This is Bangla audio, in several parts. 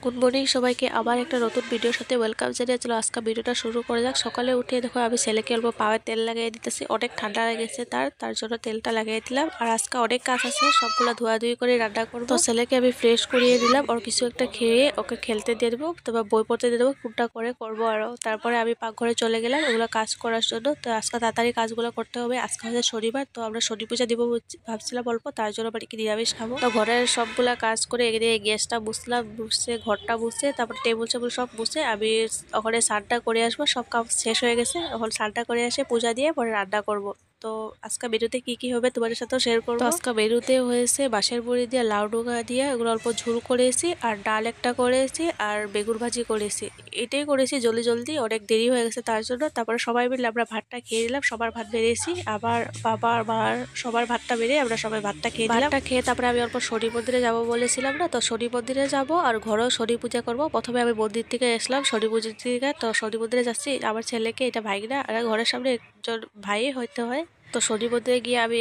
গুড মর্নিং সবাইকে আবার একটা নতুন ভিডিওর সাথে ওয়েলকাম জানিয়ে চলো আজকে ভিডিওটা শুরু করে যাক। সকালে উঠে দেখো আমি ছেলেকে অল্প পাওয়ার তেল লাগিয়ে দিতেছি, অনেক ঠান্ডা লেগেছে তার জন্য তেলটা লাগিয়ে দিলাম। আর আজকে অনেক কাজ আছে, সবগুলো ধোয়াধুয়ি করে রান্না করবো। তো ছেলেকে আমি ফ্রেশ করিয়ে দিলাম, ওর কিছু একটা খেয়ে ওকে খেলতে দিয়ে দেবো, তারপর বই পড়তে দিয়ে দেবো, কোনটা করে করবো আরও। তারপরে আমি পাকঘরে চলে গেলাম ওগুলো কাজ করার জন্য। তো আজকে তাড়াতাড়ি কাজগুলো করতে হবে, আজকে হচ্ছে শনিবার, তো আমরা শনি পূজা দিব ভাবছিলাম অল্প, তার জন্য বাড়ি কি নিরামিষ খাবো। তো ঘরের সবগুলা কাজ করে এগিয়ে গ্যাসটা বুঝলাম, বুঝছে ঘরটা বুঝছে, তারপর টেবিল টেবিল সব বুঝে আমি ওখানে স্নানটা করে আসবো। সব কাজ শেষ হয়ে গেছে, এখন স্নানটা করে এসে পূজা দিয়ে পরে রান্না করব। তো আজকে মেনুতে কি কি হবে তোমাদের সাথেও শেয়ার করবো। তো আজকে মেনুতে হয়েছে বাঁশের বড়ি দিয়ে লাউ ডোকা দিয়ে এগুলো অল্প ঝোল করেছি, আর ডাল একটা করেছি, আর বেগুন ভাজি করেছি। এটাই করেছি জলদি জলদি, অনেক দেরি হয়ে গেছে তার জন্য। তারপরে সবাই মিলে আমরা ভাতটা খেয়ে নিলাম, সবার ভাত বেরিয়েছি, আবার বাবার মার সবার ভাতটা বেরিয়ে আমরা সবাই ভাতটা খেয়ে নিলাম। ভাতটা খেয়ে তারপরে আমি অল্প শনি মন্দিরে যাবো বলেছিলাম না, তো শনি মন্দিরে যাব আর ঘরেও শনি পূজা করব। প্রথমে আমি মন্দির থেকে আসলাম শনি পুজোর থেকে, তো শনি মন্দিরে যাচ্ছি। আমার ছেলেকে, এটা ভাইগনা, আর ঘরের সামনে একজন ভাই হইতে হয়। তো শনি মন্দিরে গিয়ে আমি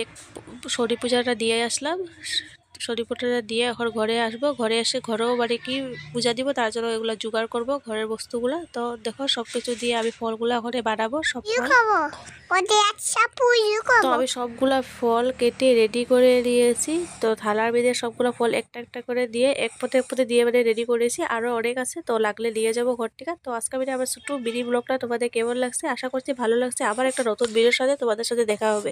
শনি পূজাটা দিয়ে আসলাম। শনি পূজাটা দিয়ে এখন ঘরে আসবো, ঘরে এসে ঘরেও মানে কি পূজা দিব, তার জন্য এগুলো জোগাড় করব ঘরের বস্তুগুলো। তো দেখো সবকিছু দিয়ে আমি ফলগুলো ওখানে বানাবো সব ফল। তো আমি সবগুলা ফল কেটে রেডি করে নিয়েছি। তো থালার মধ্যে সবগুলো ফল একটা একটা করে দিয়ে এক পথে দিয়ে মানে রেডি করেছি, আরো অনেক আছে, তো লাগলে নিয়ে যাবো ঘর থেকে। তো আজকে আমি আমার ছোট্ট মিনি ব্লগটা তোমাদের কেমন লাগছে, আশা করছি ভালো লাগছে। আবার একটা নতুন ভিডিওর সাথে তোমাদের সাথে দেখা হবে।